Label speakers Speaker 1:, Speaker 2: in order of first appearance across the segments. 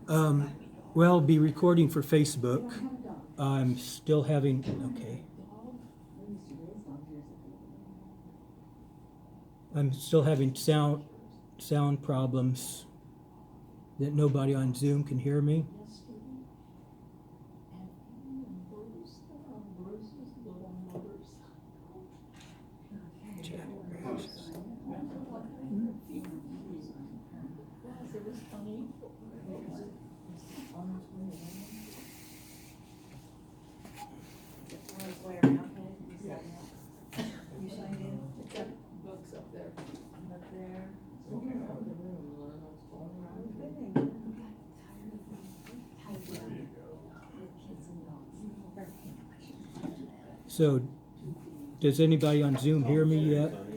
Speaker 1: Well, be recording for Facebook. I'm still having, okay. I'm still having sound problems that nobody on Zoom can hear me. So, does anybody on Zoom hear me yet? Let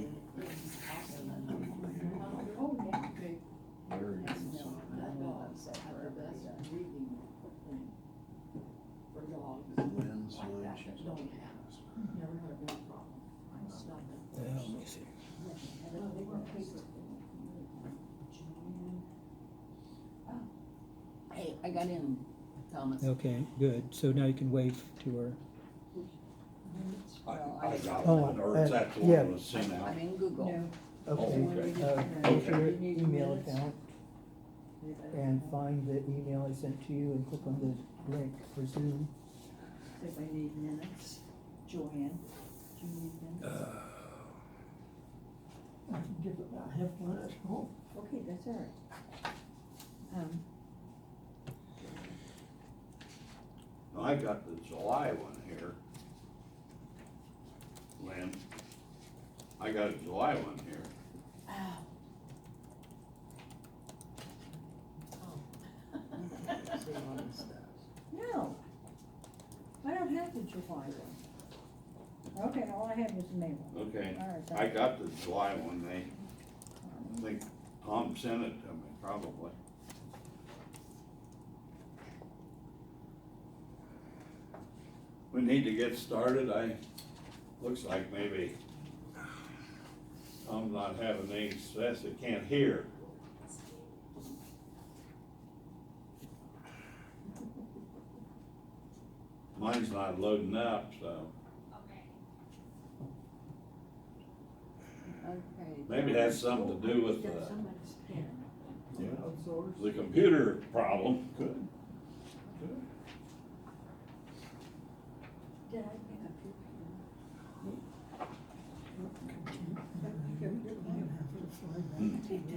Speaker 1: me see.
Speaker 2: Hey, I got in, Thomas.
Speaker 1: Okay, good. So now you can wave to her.
Speaker 3: I got
Speaker 1: Oh,
Speaker 3: one, or is that the one
Speaker 1: yeah.
Speaker 3: that was sent out?
Speaker 2: I'm in Google.
Speaker 1: Okay, go to your email account and find the email I sent to you and click on the link for Zoom.
Speaker 4: If I need minutes, Joanne, do you need minutes?
Speaker 5: I can give it, I have one at home.
Speaker 4: Okay, that's all right.
Speaker 3: I got the July one here. Lynn, I got a July one here.
Speaker 4: No, I don't have the July one. Okay, all I have is the May one.
Speaker 3: Okay,
Speaker 4: All right,
Speaker 3: I got the July one, I think Tom sent it to me, probably. We need to get started, looks like maybe Tom's not having any success, he can't hear. Mine's not loading up, so
Speaker 2: Okay.
Speaker 3: maybe it has something to do with
Speaker 4: Got somebody's pen.
Speaker 3: the computer problem. Good.
Speaker 4: Did I pick up your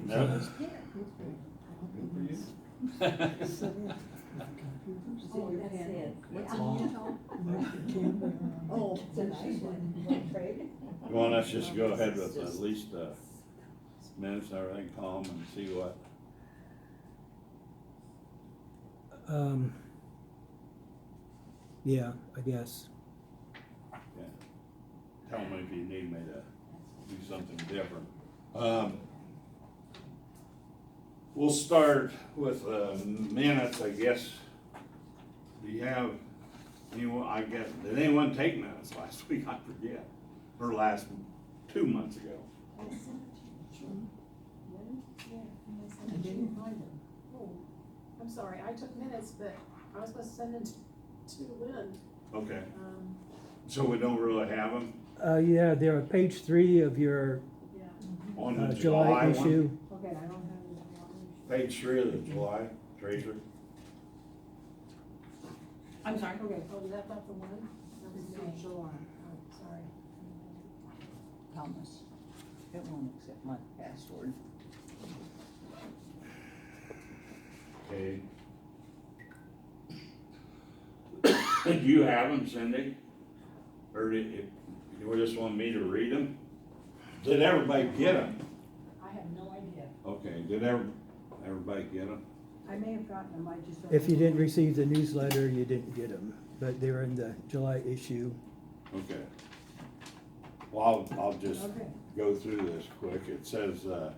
Speaker 3: No.
Speaker 4: pen? His pen. Oh, that's it.
Speaker 5: What's
Speaker 4: Yeah. Oh, it's a nice one. You want to trade it?
Speaker 3: Well, let's just go ahead with at least minutes and everything, Tom, and see what.
Speaker 1: Yeah, I guess.
Speaker 3: Yeah. Tell me if you need me to do something different. We'll start with minutes, I guess. Do you have anyone, did anyone take minutes last week? I forget. Or last 2 months ago.
Speaker 4: I didn't find them.
Speaker 6: Oh, I'm sorry, I took minutes, but I was supposed to send them to Lynn.
Speaker 3: Okay. So we don't really have them
Speaker 1: Yeah, they're on page 3 of your
Speaker 6: Yeah.
Speaker 3: on the
Speaker 1: July
Speaker 3: July one?
Speaker 1: issue.
Speaker 4: Okay, I don't have them.
Speaker 3: Page 3 of the July, Treasurer.
Speaker 4: I'm sorry?
Speaker 6: Okay, oh, is that not the one? That was
Speaker 4: No.
Speaker 6: July, oh, sorry.
Speaker 2: Thomas, it won't accept my password.
Speaker 3: Okay. Do you have them, Cindy? Or you just want me to read them? Did everybody get them?
Speaker 4: I have no idea.
Speaker 3: Okay, did everybody get them?
Speaker 4: I may have gotten them, I just don't.
Speaker 1: If you didn't receive the newsletter, you didn't get them, but they were in the July issue.
Speaker 3: Okay. Well, I'll just
Speaker 4: Okay.
Speaker 3: go through this quick. It says, the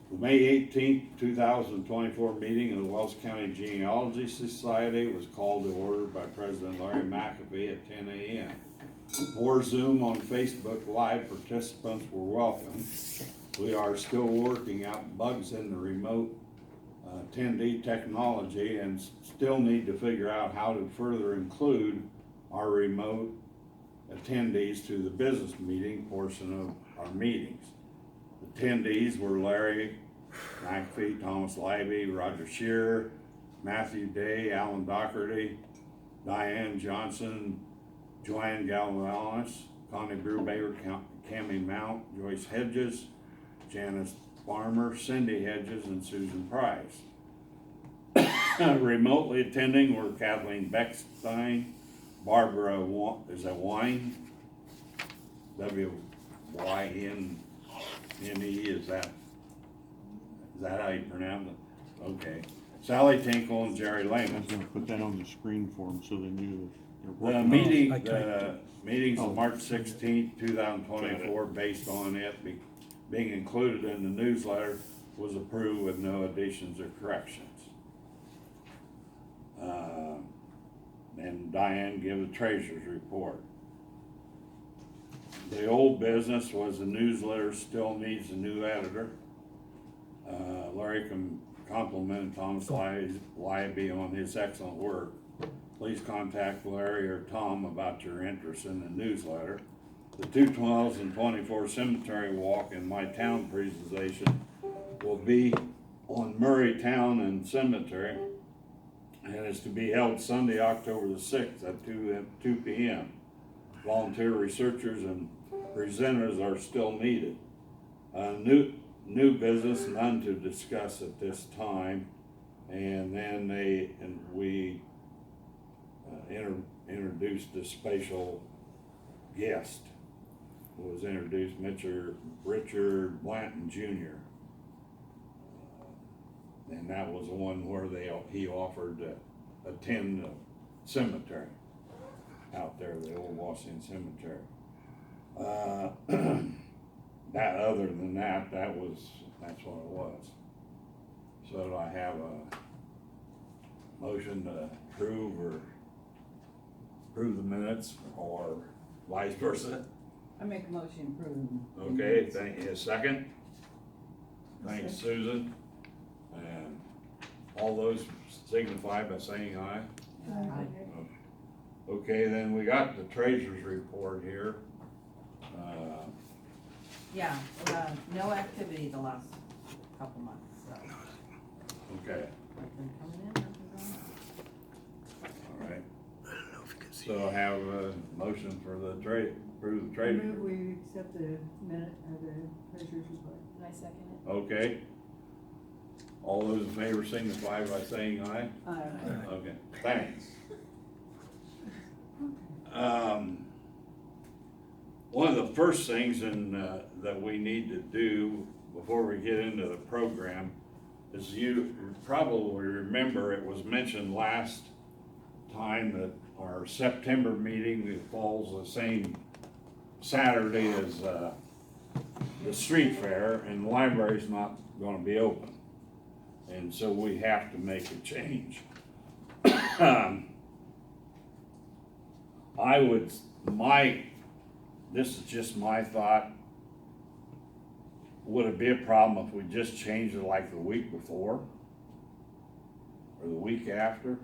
Speaker 3: May 18th, 2024 meeting of the Wells County Genealogy Society was called to order by President Larry McAfee at 10 a.m. More Zoom on Facebook Live participants were welcome. We are still working out bugs in the remote attendee technology and still need to figure out how to further include our remote attendees to the business meeting portion of our meetings. Attendees were Larry McAfee, Thomas Libby, Roger Shearer, Matthew Day, Alan Doherty, Diane Johnson, Joanne Galvanis, Connie Brubaker, Cammie Mount, Joyce Hedges, Janice Farmer, Cindy Hedges, and Susan Price. Remotely attending were Kathleen Beckstein, Barbara Wine, W-Y-N-N-E, is that how you pronounce it? Okay. Sally Tinkle and Jerry
Speaker 7: I was
Speaker 3: Lehman.
Speaker 7: gonna put that on the screen for them so they knew that they're
Speaker 3: The
Speaker 7: working.
Speaker 3: meeting,
Speaker 1: I typed
Speaker 3: the meetings
Speaker 7: Oh.
Speaker 3: of March 16th, 2024, based on it being included in the newsletter, was approved with no additions or corrections. And Diane give the treasurer's report. The old business was the newsletter still needs a new editor. Larry complimented Thomas Libby on his excellent work. Please contact Larry or Tom about your interest in the newsletter. The 2024 cemetery walk in my town presentation will be on Murray Town and Cemetery, and is to be held Sunday, October the 6th at 2 p.m. Volunteer researchers and presenters are still needed. New business, none to discuss at this time. And then we introduced a special guest. Who was introduced, Richard Blanton Jr. And that was the one where he offered to attend the cemetery out there, the old Washington Cemetery. Other than that, that's what it was. So do I have a motion to approve the minutes, or vice versa?
Speaker 2: I make a motion to approve.
Speaker 3: Okay, thank you. A second? Thanks, Susan. And all those signify by saying aye. Okay, then we got the treasurer's report here.
Speaker 8: Yeah, no activity the last couple months, so.
Speaker 3: Okay,
Speaker 8: Nothing coming in, nothing going out.
Speaker 3: all right. So I have a motion for the approve the
Speaker 5: I
Speaker 3: treasurer.
Speaker 5: move we accept the minute of the treasurer's report.
Speaker 6: And I second it.
Speaker 3: Okay. All those in favor signify by saying aye.
Speaker 4: Aye.
Speaker 3: Okay, thanks. One of the first things that we need to do before we get into the program is, you probably remember, it was mentioned last time that our September meeting falls the same Saturday as the street fair, and the library's not gonna be open. And so we have to make a change. This is just my thought. Would it be a problem if we just changed it like the week before? Or the week after?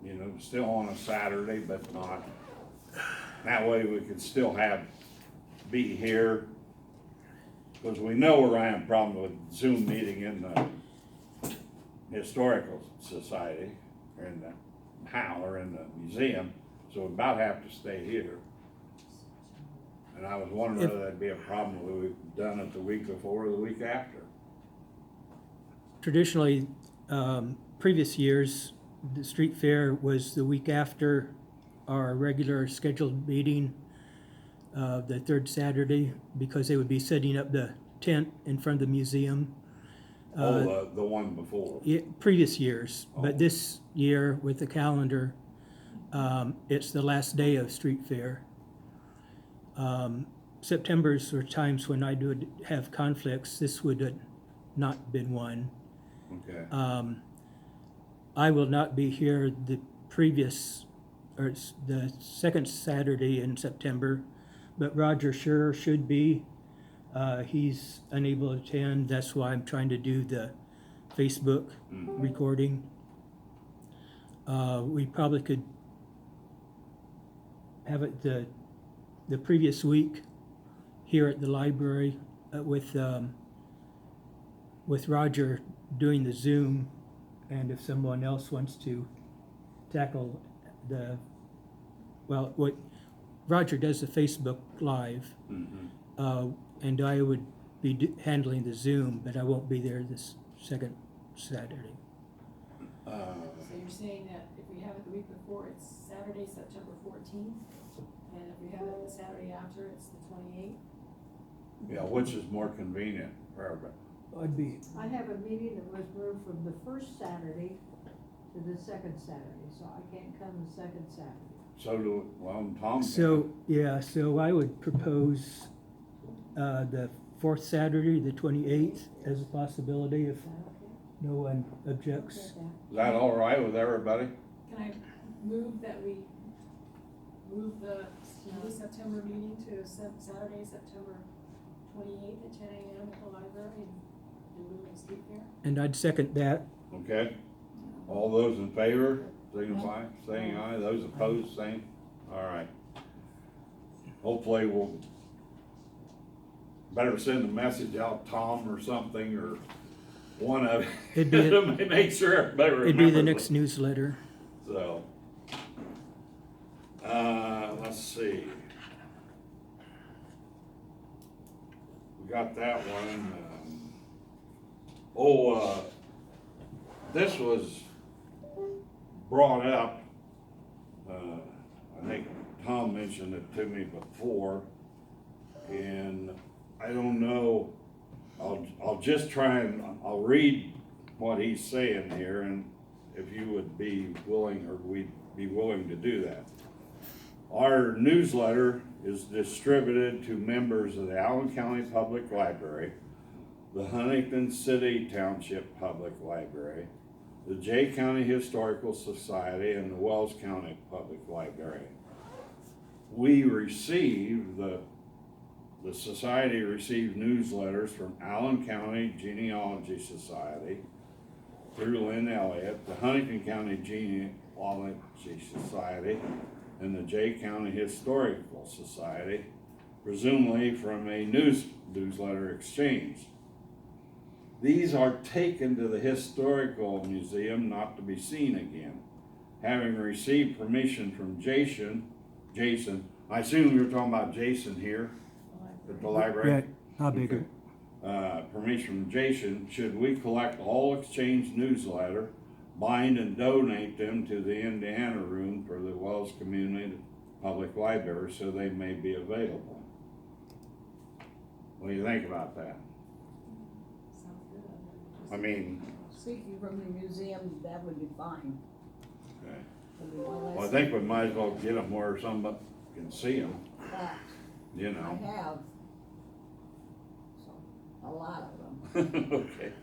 Speaker 3: You know, still on a Saturday, but not. That way we could still be here. Because we know we're gonna have a problem with Zoom meeting in the Historical Society, or in the or in the museum, so we about have to stay here. And I was wondering whether that'd be a problem if we've done it the week before or the week after.
Speaker 1: Traditionally, previous years, the street fair was the week after our regular scheduled meeting, the third Saturday, because they would be setting up the tent in front of the museum.
Speaker 3: The one before.
Speaker 1: Previous years,
Speaker 3: Oh.
Speaker 1: but this year with the calendar, it's the last day of street fair. September's were times when I would have conflicts. This would have not been one.
Speaker 3: Okay.
Speaker 1: I will not be here the second Saturday in September, but Roger Shearer should be. He's unable to attend, that's why I'm trying to do the Facebook recording. We probably could have it the previous week here at the library with Roger doing the Zoom, and if someone else wants to tackle what Roger does the Facebook Live, and I would be handling the Zoom, but I won't be there this second Saturday.
Speaker 6: So you're saying that if we have it the week before, it's Saturday, September 14th, and if we have it the Saturday after, it's the 28th?
Speaker 3: Yeah, which is more convenient for everybody.
Speaker 5: I have a meeting that was moved from the first Saturday to the second Saturday, so I can't come the second Saturday.
Speaker 3: So do, well, Tom can.
Speaker 1: So I would propose the fourth Saturday, the 28th, as a possibility if
Speaker 5: Is that okay?
Speaker 1: no one objects.
Speaker 3: Is that all right with everybody?
Speaker 6: Can I move that we move the September meeting to Saturday, September 28th at 10 a.m. at the library and move the street fair?
Speaker 1: And I'd second that.
Speaker 3: Okay. All those in favor, signify, saying aye. Those opposed, same. All right. Hopefully we'll better send a message out, Tom or something, or one of
Speaker 1: It'd be
Speaker 3: to make sure everybody remembers.
Speaker 1: It'd be the next newsletter.
Speaker 3: So, let's see. We got that one. This was brought up, I think Tom mentioned it to me before, and I don't know, I'll just try and, I'll read what he's saying here, and if you would be willing, or we'd be willing to do that. Our newsletter is distributed to members of the Allen County Public Library, the Huntington City Township Public Library, the Jay County Historical Society, and the Wells County Public Library. We receive, the society receives newsletters from Allen County Genealogy Society through Lynn Elliott, the Huntington County Genealogy Society, and the Jay County Historical Society, presumably from a newsletter exchange. These are taken to the Historical Museum not to be seen again. Having received permission from Jason, I assume you're talking about Jason here at the library?
Speaker 1: Yeah, how bigger?
Speaker 3: Permission from Jason, should we collect all exchange newsletter, bind and donate them to the Indiana room for the Wells Community Public Library so they may be available? What do you think about that?
Speaker 6: Sounds good.
Speaker 3: I mean,
Speaker 2: Speaking from the museum, that would be fine.
Speaker 3: okay.
Speaker 2: Would be one
Speaker 3: Well, I
Speaker 2: less-
Speaker 3: think we might as well get them where somebody can see them,
Speaker 2: But
Speaker 3: you
Speaker 2: I
Speaker 3: know.
Speaker 2: have, so, a lot of them.
Speaker 3: Okay.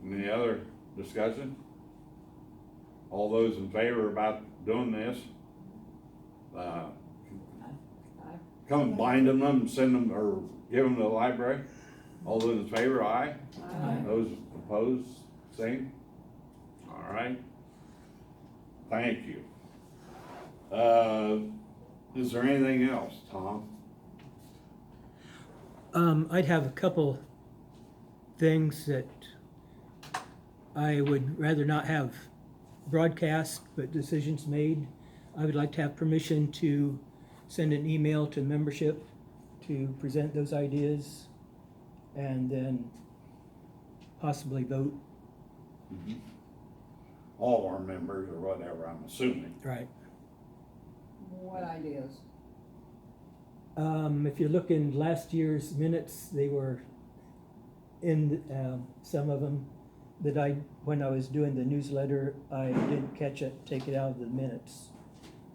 Speaker 3: Any other discussion? All those in favor about doing this?
Speaker 2: I-
Speaker 3: Come and bind them and send them, or give them to the library? All those in favor, aye?
Speaker 2: Aye.
Speaker 3: Those opposed, same? All right. Thank you. Is there anything else, Tom?
Speaker 1: I'd have a couple things that I would rather not have broadcast, but decisions made. I would like to have permission to send an email to membership to present those ideas and then possibly vote.
Speaker 3: All of our members or whatever, I'm assuming.
Speaker 1: Right.
Speaker 2: What ideas?
Speaker 1: If you look in last year's minutes, they were in some of them that when I was doing the newsletter, I didn't catch it, take it out of the minutes.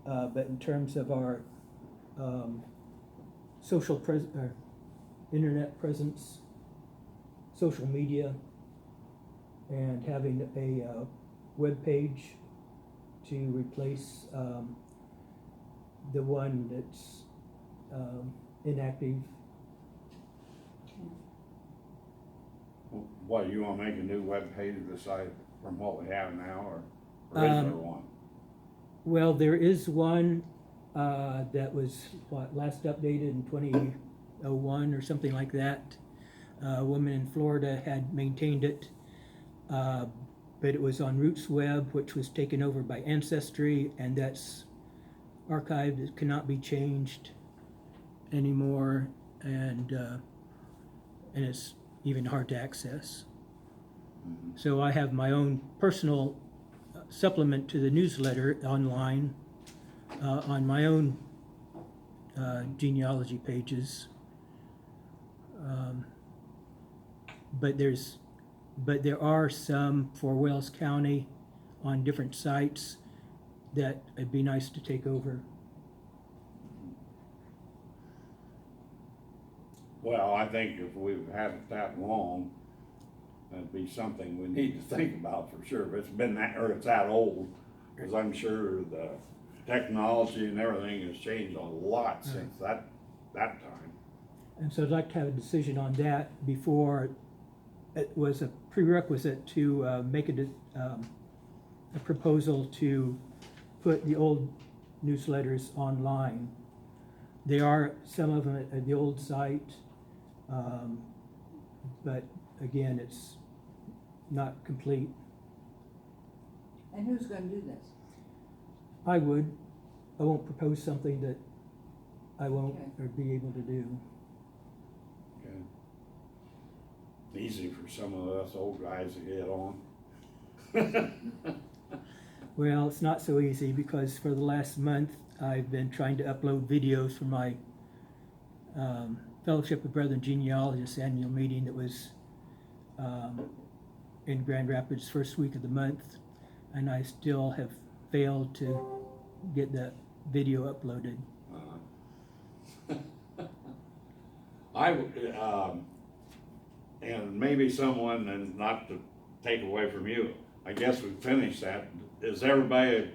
Speaker 1: But in terms of our internet presence, social media, and having a web page to replace the one that's inactive.
Speaker 3: What, you wanna make a new web page aside from what we have now, or is there one?
Speaker 1: Well, there is one, that was, last updated in 2001 or something like that. A woman in Florida had maintained it, but it was on Roots Web, which was taken over by Ancestry, and that's archived, it cannot be changed anymore, and it's even hard to access.
Speaker 3: Mhm.
Speaker 1: So I have my own personal supplement to the newsletter online, on my own genealogy pages. But there are some for Wells County on different sites that it'd be nice to take over.
Speaker 3: Well, I think if we've had it that long, that'd be something we need to think about for sure. If it's been that, or it's that old, because I'm sure the technology and everything has changed a lot since that time.
Speaker 1: And so I'd like to have a decision on that before, it was a prerequisite to make a proposal to put the old newsletters online. There are some of them at the old site, but again, it's not complete.
Speaker 2: And who's gonna do this?
Speaker 1: I won't propose something that I won't
Speaker 2: Okay.
Speaker 1: or be able to do.
Speaker 3: Okay. Easy for some of us old guys to get on.
Speaker 1: Well, it's not so easy because for the last month, I've been trying to upload videos from my Fellowship of Brethren Genealogists annual meeting that was in Grand Rapids first week of the month, and I still have failed to get the video uploaded.
Speaker 3: And maybe someone, and not to take away from you, I guess we finished that. Is anybody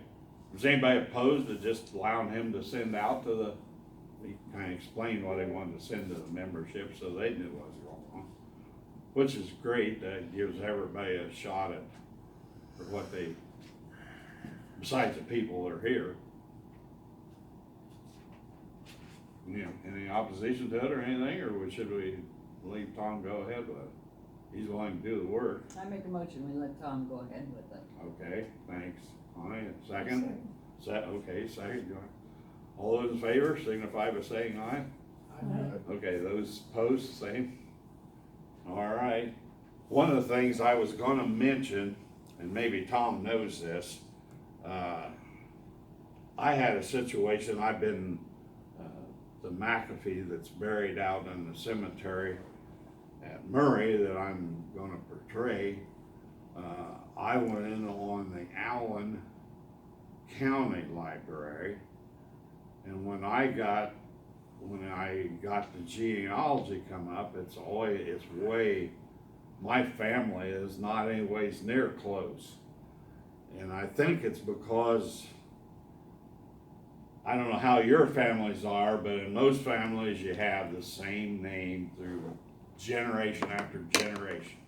Speaker 3: opposed to just allowing him to send out to the, he kind of explained what he wanted to send to the membership so they knew what was going on, which is great. That gives everybody a shot at what they, besides the people that are here. You know, any opposition to it or anything, or should we leave Tom go ahead with it? He's willing to do the work.
Speaker 2: I make a motion, we let Tom go ahead with it.
Speaker 3: Okay, thanks. All right, second? Okay, second. All those in favor signify by saying aye. Okay, those opposed, same. All right. One of the things I was gonna mention, and maybe Tom knows this, I had a situation, I've been, the McAfee that's buried out in the cemetery at Murray that I'm gonna portray, I went in on the Allen County Library, and when I got the genealogy come up, it's way, my family is not anyways near close. And I think it's because, I don't know how your families are, but in most families you have the same name through generation after generation.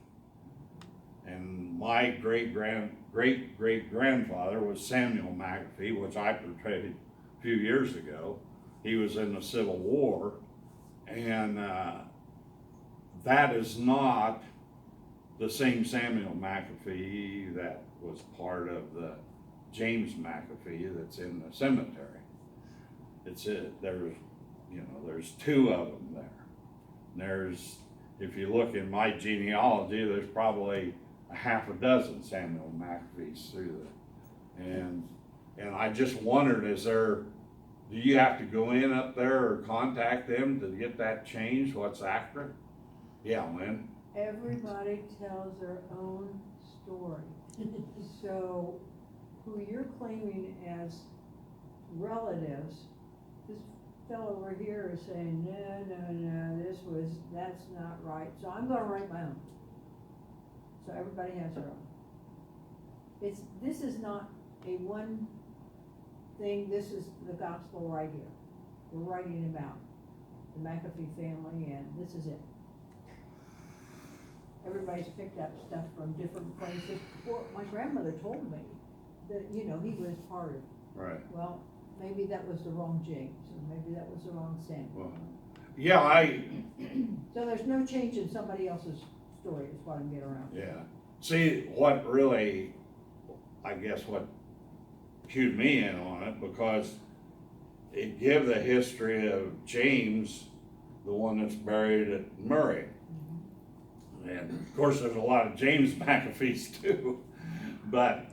Speaker 3: And my great-great-grandfather was Samuel McAfee, which I portrayed a few years ago. He was in the Civil War, and that is not the same Samuel McAfee that was part of the James McAfee that's in the cemetery. There's two of them there. If you look in my genealogy, there's probably a half a dozen Samuel McAfees through and I just wondered, do you have to go in up there or contact them to get that changed, what's accurate? Yeah, Lynn?
Speaker 5: Everybody tells their own story. So who you're claiming as relatives, this fellow over here is saying, no, that's not right. So I'm gonna write my own. So everybody has their own. This is not a one thing, this is the gospel right here. We're writing about the McAfee family, and this is it. Everybody's picked up stuff from different places. Well, my grandmother told me that, you know, he was part of,
Speaker 3: Right.
Speaker 5: well, maybe that was the wrong James, or maybe that was the wrong Samuel.
Speaker 3: Well, yeah,
Speaker 5: So there's no change in somebody else's story, is what I'm getting around.
Speaker 3: yeah. See, what really, I guess what cued me in on it, because it give the history of James, the one that's buried at Murray. And of course, there's a lot of James McAfee's too, but,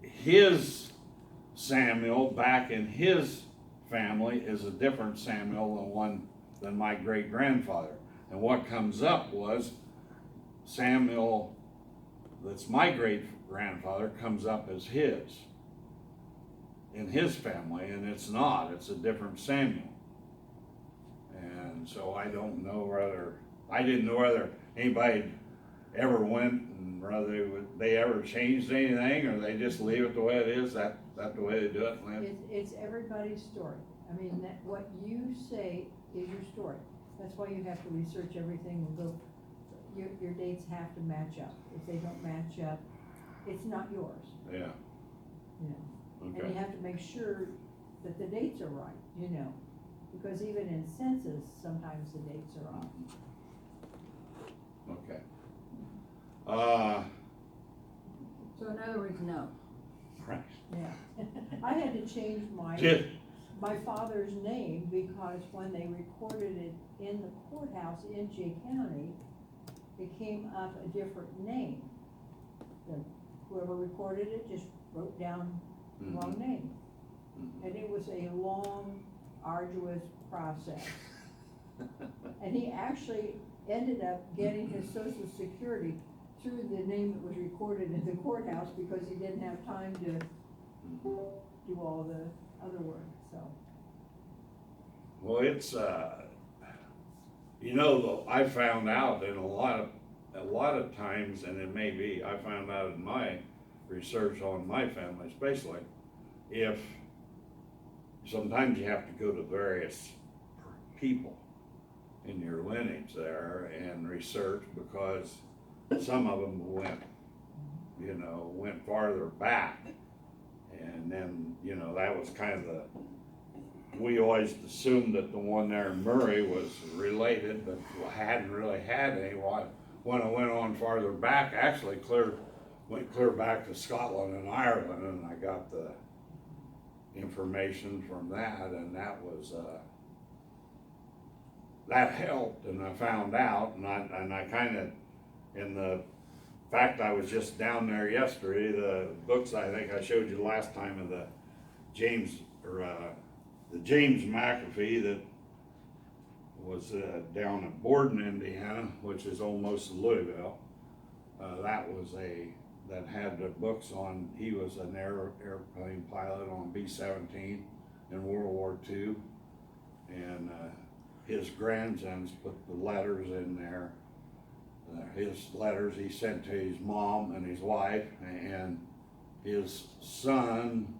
Speaker 3: his Samuel back in his family is a different Samuel than my great grandfather. And what comes up was Samuel, that's my great grandfather, comes up as his in his family, and it's not, it's a different Samuel. And so I don't know I didn't know whether anybody ever went and whether they ever changed anything, or they just leave it the way it is. That the way they do it, Lynn?
Speaker 5: It's everybody's story. I mean, that, what you say is your story. That's why you have to research everything and go, your dates have to match up. If they don't match up, it's not yours,
Speaker 3: Yeah,
Speaker 5: you know. And
Speaker 3: okay.
Speaker 5: you have to make sure that the dates are right, you know, because even in census, sometimes the dates are off.
Speaker 3: Okay.
Speaker 2: So in other words, no.
Speaker 3: Right.
Speaker 5: Yeah. I had to change
Speaker 3: Did,
Speaker 5: my father's name because when they recorded it in the courthouse in Jay County, it came up a different name. Whoever recorded it just wrote down the wrong name. And it was a long, arduous process. And he actually ended up getting his social security through the name that was recorded in the courthouse because he didn't have time to do all the other work, so.
Speaker 3: well, it's, you know, I found out in a lot of times, and it may be, I found out in my research on my family especially, if sometimes you have to go to various people in your lineage there and research, because some of them went farther back. And then, that was kind of we always assumed that the one there in Murray was related, but hadn't really had any. When I went on farther back, actually went clear back to Scotland and Ireland, and I got the information from that, and that was, that helped, and I found out, and I kind of, in the fact I was just down there yesterday, the books I think I showed you last time of the James McAfee that was down at Borden, Indiana, which is almost Louisville. That had the books on, he was an airplane pilot on B-17 in World War II, and his grandsons put the letters in there. His letters he sent to his mom and his wife, and his son,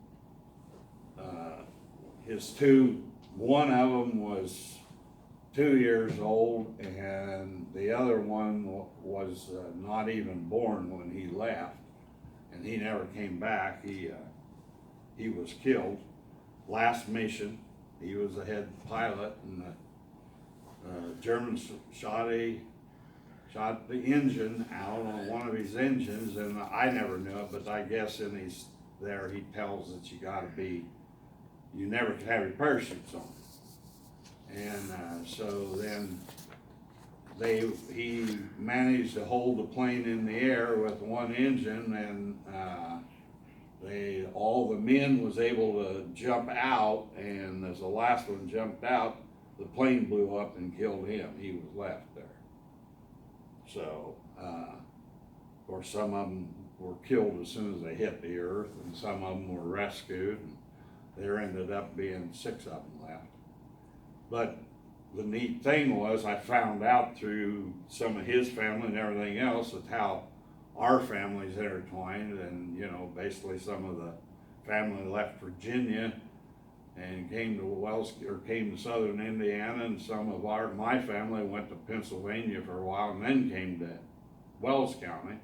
Speaker 3: one of them was 2 years old, and the other one was not even born when he left, and he never came back. He was killed. Last mission, he was the head pilot, and the Germans shot the engine out on one of his engines, and I never knew it, but I guess he tells that you never can have your parachutes on. And so then he managed to hold the plane in the air with one engine, and all the men was able to jump out, and as the last one jumped out, the plane blew up and killed him. He was left there. So, of course, some of them were killed as soon as they hit the earth, and some of them were rescued, and there ended up being 6 of them left. But the neat thing was, I found out through some of his family and everything else that how our families intertwined, and basically some of the family left Virginia and came to southern Indiana, and some of my family went to Pennsylvania for a while and then came to Wells County.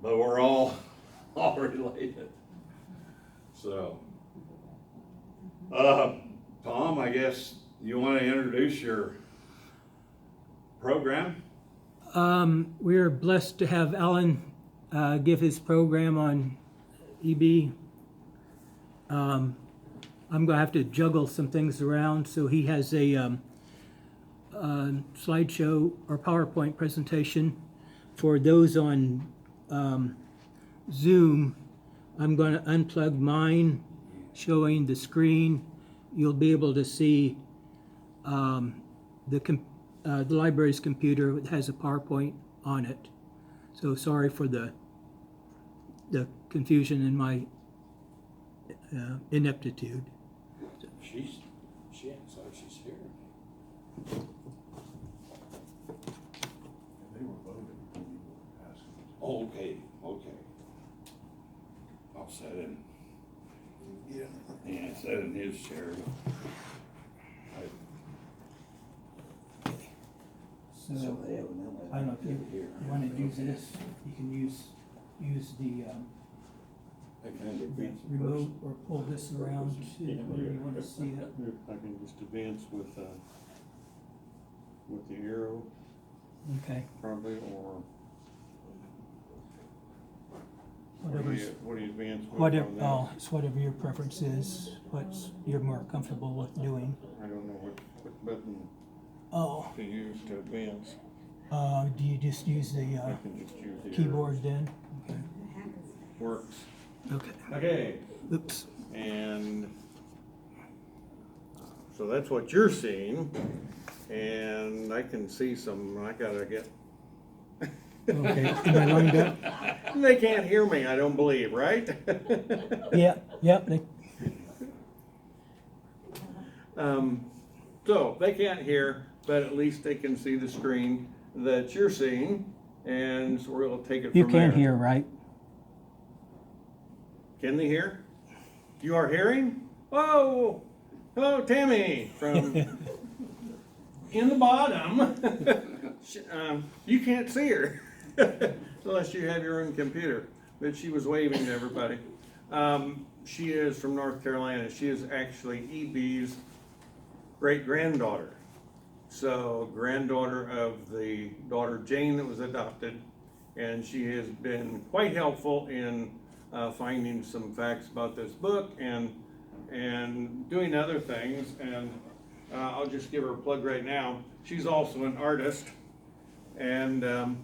Speaker 3: But we're all related. So, Tom, I guess you wanna introduce your program?
Speaker 1: We're blessed to have Alan give his program on EB. I'm gonna have to juggle some things around, so he has a slideshow or PowerPoint presentation. For those on Zoom, I'm gonna unplug mine, showing the screen. You'll be able to see the library's computer that has a PowerPoint on it. So sorry for the confusion in my ineptitude.
Speaker 9: She acts like she's here.
Speaker 7: They were voting when you were asking.
Speaker 3: Oh, okay. I'll set in. Yeah, set in his chair.
Speaker 1: So, I don't know if you want to use this, you can use the remote or pull this around to where you want to see it.
Speaker 7: I can just advance with the arrow
Speaker 1: Okay,
Speaker 7: probably, or
Speaker 1: whatever's,
Speaker 7: what do you advance with?
Speaker 1: whatever,
Speaker 7: on that?
Speaker 1: oh, it's whatever your preference is, what you're more comfortable with doing.
Speaker 7: I don't know what button
Speaker 1: Oh,
Speaker 7: to use to advance.
Speaker 1: do you just use the
Speaker 7: I can just use the
Speaker 1: keyboard then? Okay.
Speaker 7: arrow. Works.
Speaker 1: Okay,
Speaker 7: Okay,
Speaker 1: oops.
Speaker 7: and so that's what you're seeing, and I can see some, I gotta get,
Speaker 1: Okay, am I lined up?
Speaker 7: they can't hear me, I don't believe, right?
Speaker 1: Yeah,
Speaker 7: So they can't hear, but at least they can see the screen that you're seeing, and so we'll take it from there.
Speaker 1: you can hear, right?
Speaker 7: Can they hear? You are hearing? Oh, hello, Tammy from in the bottom. You can't see her unless you have your own computer, but she was waving to everybody. She is from North Carolina. She is actually EB's great-granddaughter. So granddaughter of the daughter Jane that was adopted, and she has been quite helpful in finding some facts about this book and doing other things. And I'll just give her a plug right now. She's also an artist, and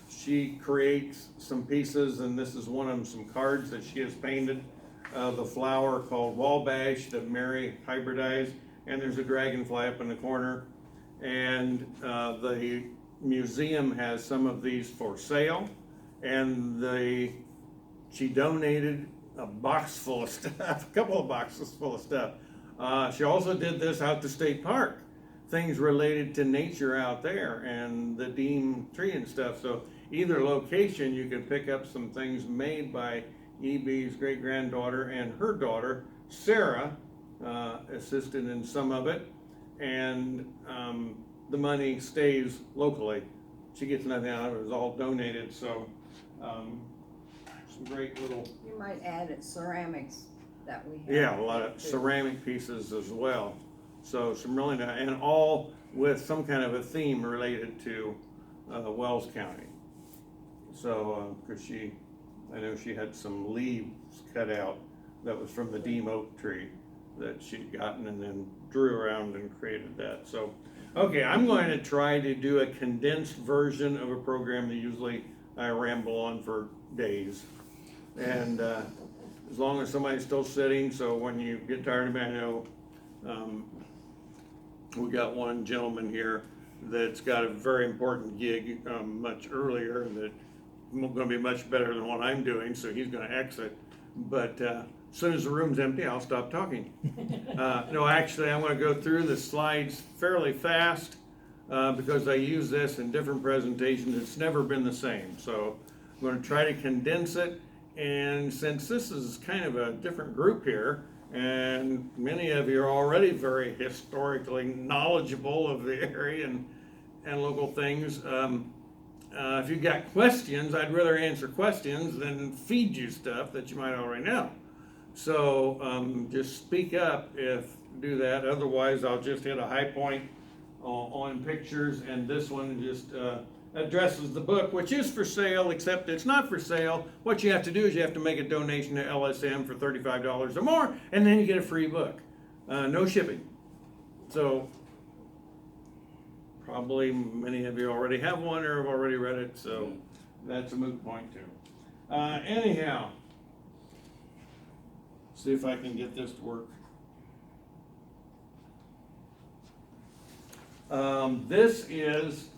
Speaker 7: she creates some pieces, and this is one of them, some cards that she has painted of the flower called Wabash that Mary hybridized, and there's a dragonfly up in the corner, and the museum has some of these for sale, and she donated a box full of stuff, a couple of boxes full of stuff. She also did this out to State Park, things related to nature out there and the Dean tree and stuff. So either location, you can pick up some things made by EB's great-granddaughter and her daughter, Sarah, assisted in some of it. And the money stays locally. She gets nothing out of it, it's all donated. So some great little,
Speaker 2: You might add it ceramics that we have.
Speaker 7: yeah, a lot of ceramic pieces as well. So some really nice, and all with some kind of a theme related to Wells County. So, cause I know she had some leaves cut out that was from the Dean oak tree that she'd gotten and then drew around and created that. So, okay, I'm going to try to do a condensed version of a program that usually I ramble on for days. And as long as somebody's still sitting, so when you get tired of me, I know we got one gentleman here that's got a very important gig much earlier that's going to be much better than what I'm doing, so he's going to exit. But as soon as the room's empty, I'll stop talking. No, actually, I'm going to go through the slides fairly fast because I use this in different presentations. It's never been the same, so I'm going to try to condense it. And since this is kind of a different group here, and many of you are already very historically knowledgeable of the area and local things. If you've got questions, I'd rather answer questions than feed you stuff that you might already know. So just speak up if do that. Otherwise, I'll just hit a high point on pictures, and this one just addresses the book, which is for sale, except it's not for sale. What you have to do is you have to make a donation to LSM for $35 or more, and then you get a free book. No shipping. So probably many of you already have one or have already read it, so that's a moot point too. Anyhow, see if I can get this to work. This is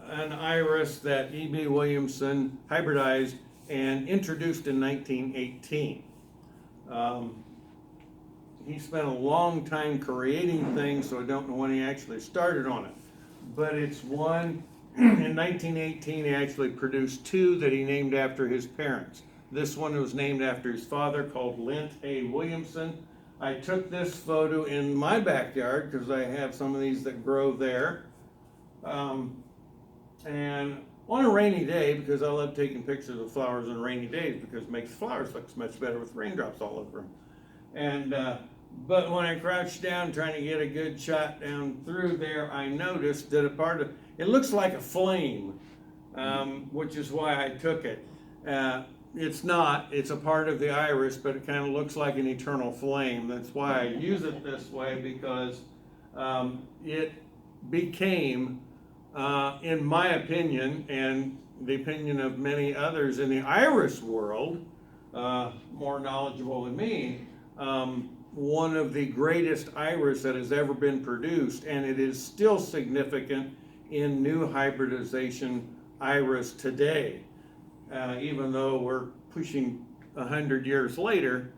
Speaker 7: an iris that E.B. Williamson hybridized and introduced in 1918. He spent a long time creating things, so I don't know when he actually started on it. But it's one, in 1918 he actually produced two that he named after his parents. This one was named after his father, called Lent A. Williamson. I took this photo in my backyard because I have some of these that grow there. And on a rainy day, because I love taking pictures of flowers on rainy days because it makes flowers look much better with raindrops all over them. And but when I crouched down trying to get a good shot down through there, I noticed that a part of it looks like a flame, which is why I took it. It's not, it's a part of the iris, but it kind of looks like an eternal flame. That's why I use it this way, because it became, in my opinion, and the opinion of many others in the iris world, more knowledgeable than me, one of the greatest iris that has ever been produced, and it is still significant in new hybridization iris today. Even though we're pushing 100 years later,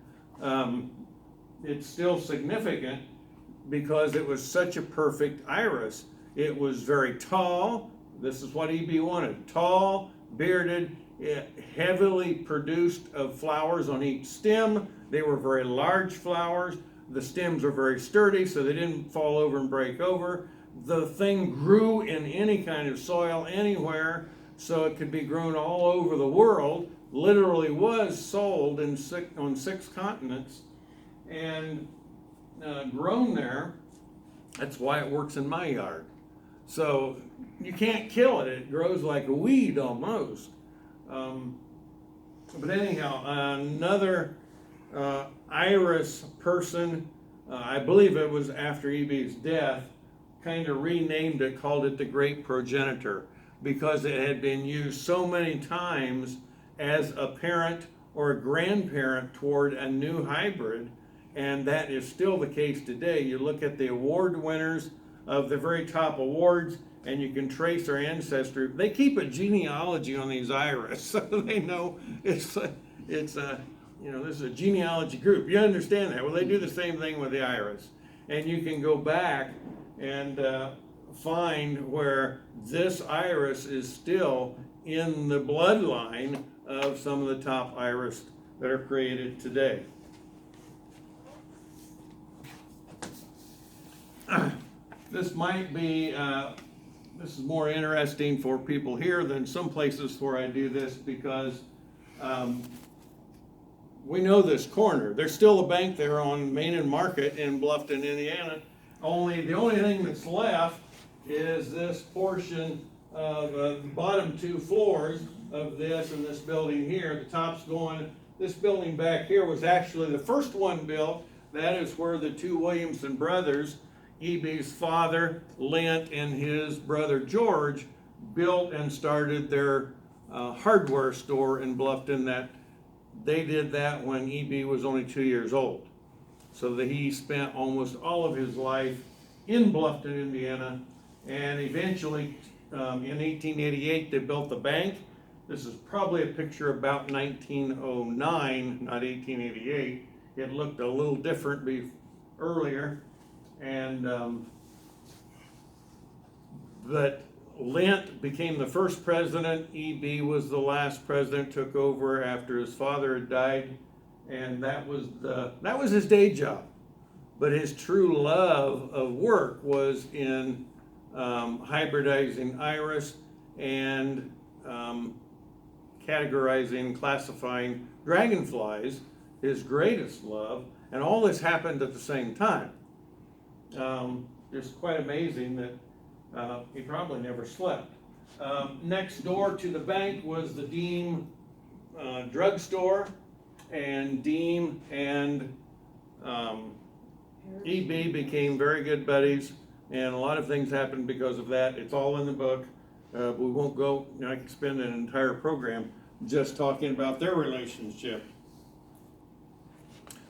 Speaker 7: it's still significant because it was such a perfect iris. It was very tall. This is what E.B. wanted. Tall, bearded, heavily produced of flowers on each stem. They were very large flowers. The stems were very sturdy, so they didn't fall over and break over. The thing grew in any kind of soil, anywhere, so it could be grown all over the world. Literally was sold on 6 continents and grown there. That's why it works in my yard. So you can't kill it. It grows like a weed almost. But anyhow, another iris person, I believe it was after E.B.'s death, kind of renamed it, called it the Great Progenitor, because it had been used so many times as a parent or a grandparent toward a new hybrid, and that is still the case today. You look at the award winners of the very top awards, and you can trace their ancestry. They keep a genealogy on these iris, so they know it's a this is a genealogy group. You understand that? Well, they do the same thing with the iris, and you can go back and find where this iris is still in the bloodline of some of the top iris that are created today. This might be, this is more interesting for people here than some places where I do this, because we know this corner. There's still a bank there on Main and Market in Bluffton, Indiana. The only thing that's left is this portion of the bottom 2 floors of this and this building here. The top's going, this building back here was actually the first one built. That is where the 2 Williamson brothers, E.B.'s father, Lent, and his brother George, built and started their hardware store in Bluffton. That they did that when E.B. was only 2 years old. So that he spent almost all of his life in Bluffton, Indiana, and eventually in 1888 they built the bank. This is probably a picture about 1909, not 1888. It looked a little different earlier, and but Lent became the first president. E.B. was the last president, took over after his father had died, and that was his day job. But his true love of work was in hybridizing iris and categorizing, classifying dragonflies, his greatest love, and all this happened at the same time. It's quite amazing that he probably never slept. Next door to the bank was the Deem drugstore, and Deem and EB became very good buddies, and a lot of things happened because of that. It's all in the book. We won't go, I could spend an entire program just talking about their relationship.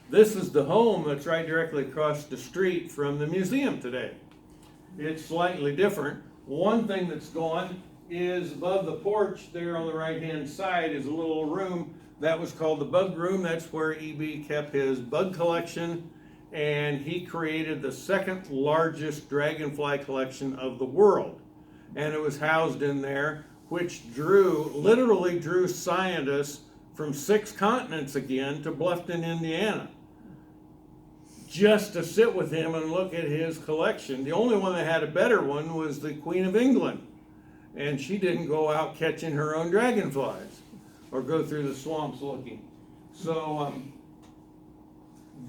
Speaker 7: This is the home that's right directly across the street from the museum today. It's slightly different. One thing that's gone is above the porch there on the right-hand side is a little room that was called the bug room. That's where EB kept his bug collection, and he created the second largest dragonfly collection of the world. And it was housed in there, which literally drew scientists from 6 continents again to Bluffton, Indiana, just to sit with him and look at his collection. The only one that had a better one was the Queen of England, and she didn't go out catching her own dragonflies or go through the swamps looking. So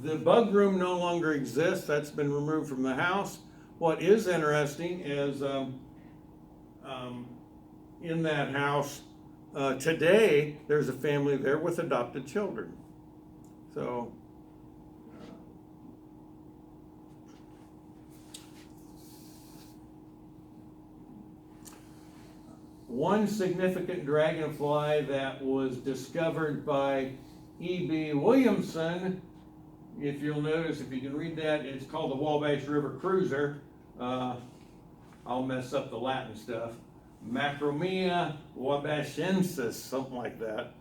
Speaker 7: the bug room no longer exists. That's been removed from the house. What is interesting is in that house today, there's a family there with adopted children. So one significant dragonfly that was discovered by E.B. Williamson, if you'll notice, if you can read that, it's called the Wabash River Cruiser. I'll mess up the Latin stuff. Macromia wabashensis, something like that.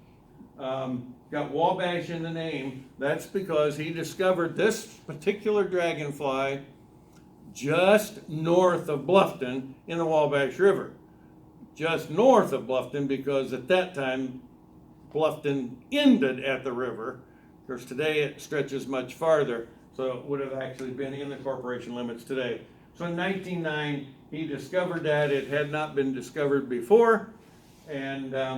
Speaker 7: Got Wabash in the name. That's because he discovered this particular dragonfly just north of Bluffton in the Wabash River. Just north of Bluffton, because at that time Bluffton ended at the river. Of course, today it stretches much farther, so it would have actually been in the corporation limits today. So in 1909, he discovered that. It had not been discovered before, and it's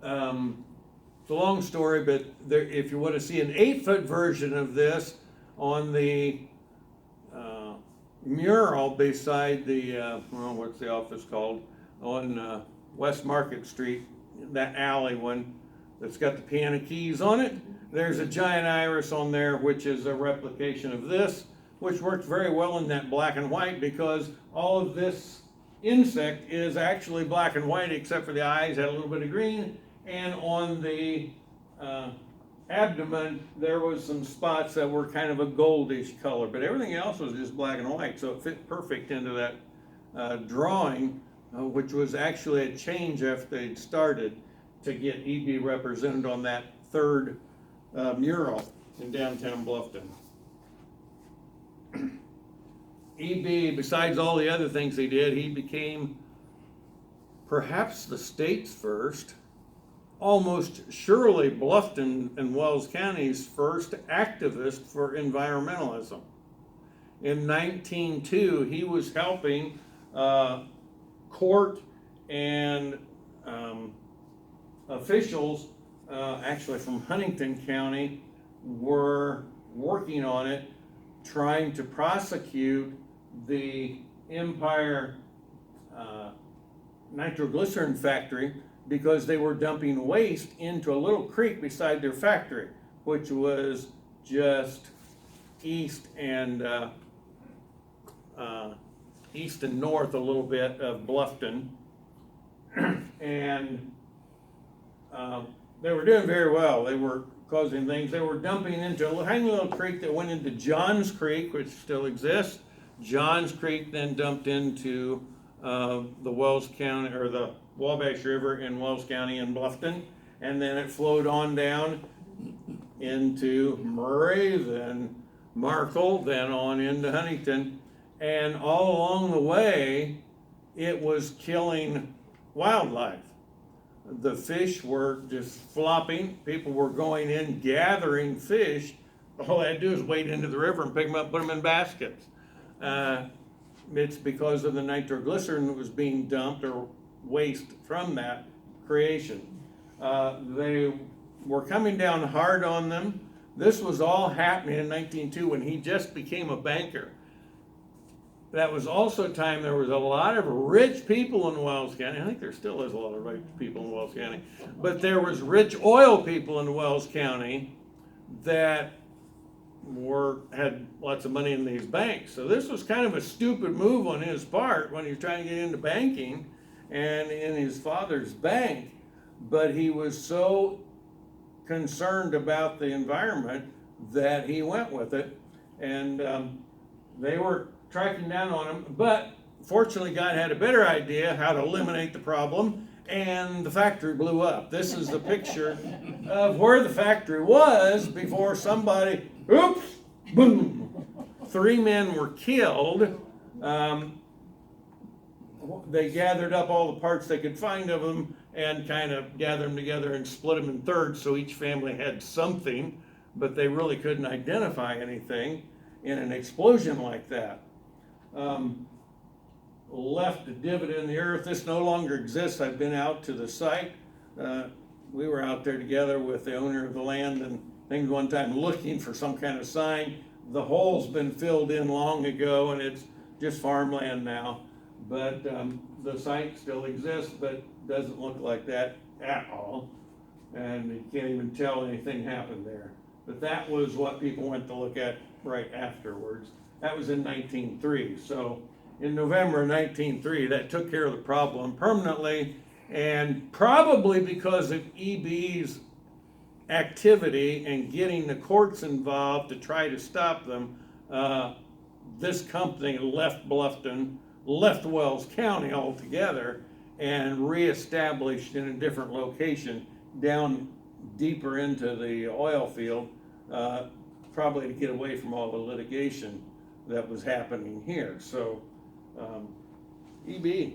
Speaker 7: a long story, but if you want to see an 8-foot version of this on the mural beside the, what's the office called, on West Market Street, that alley one that's got the piano keys on it, there's a giant iris on there, which is a replication of this, which worked very well in that black and white, because all of this insect is actually black and white, except for the eyes had a little bit of green, and on the abdomen there was some spots that were kind of a goldish color, but everything else was just black and white, so it fit perfect into that drawing, which was actually a change after they'd started to get EB represented on that third mural in downtown Bluffton. EB, besides all the other things he did, he became perhaps the state's first, almost surely Bluffton and Wells County's first activist for environmentalism. In 1902, he was helping court and officials, actually from Huntington County, were working on it, trying to prosecute the Empire nitroglycerin factory, because they were dumping waste into a little creek beside their factory, which was just east and north a little bit of Bluffton. And they were doing very well. They were causing things. They were dumping into a tiny little creek that went into Johns Creek, which still exists. Johns Creek then dumped into the Wells County, or the Wabash River in Wells County and Bluffton, and then it flowed on down into Murray, then Markle, then on into Huntington, and all along the way it was killing wildlife. The fish were just flopping. People were going in, gathering fish. All they had to do is wade into the river and pick them up, put them in baskets. It's because of the nitroglycerin that was being dumped or waste from that creation. They were coming down hard on them. This was all happening in 1902 when he just became a banker. That was also a time there was a lot of rich people in Wells County. I think there still is a lot of rich people in Wells County. But there was rich oil people in Wells County that had lots of money in these banks. So this was kind of a stupid move on his part when he was trying to get into banking and in his father's bank. But he was so concerned about the environment that he went with it. And they were tracking down on him, but fortunately God had a better idea how to eliminate the problem, and the factory blew up. This is the picture of where the factory was before somebody, oops, boom. 3 men were killed. They gathered up all the parts they could find of them and kind of gathered them together and split them in thirds so each family had something, but they really couldn't identify anything in an explosion like that. Left a divot in the earth. This no longer exists. I've been out to the site. We were out there together with the owner of the land and things one time looking for some kind of sign. The hole's been filled in long ago and it's just farmland now. But the site still exists, but doesn't look like that at all. And you can't even tell anything happened there. But that was what people went to look at right afterwards. That was in 1903. So in November of 1903, that took care of the problem permanently, and probably because of EB's activity and getting the courts involved to try to stop them, this company left Bluffton, left Wells County altogether, and reestablished in a different location down deeper into the oil field, probably to get away from all the litigation that was happening here. So EB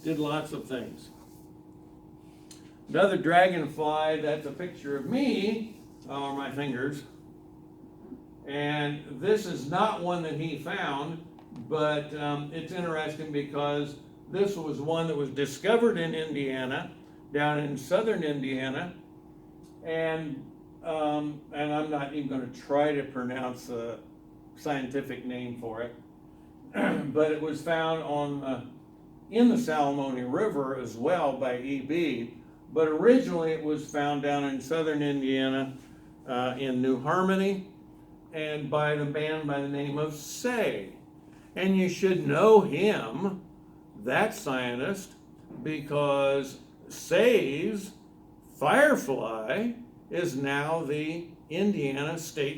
Speaker 7: did lots of things. Another dragonfly, that's a picture of me, or my fingers. And this is not one that he found, but it's interesting because this was one that was discovered in Indiana, down in southern Indiana, and I'm not even going to try to pronounce the scientific name for it, but it was found in the Salamone River as well by EB, but originally it was found down in southern Indiana in New Harmony and by the man by the name of Say. And you should know him, that scientist, because Say's firefly is now the Indiana State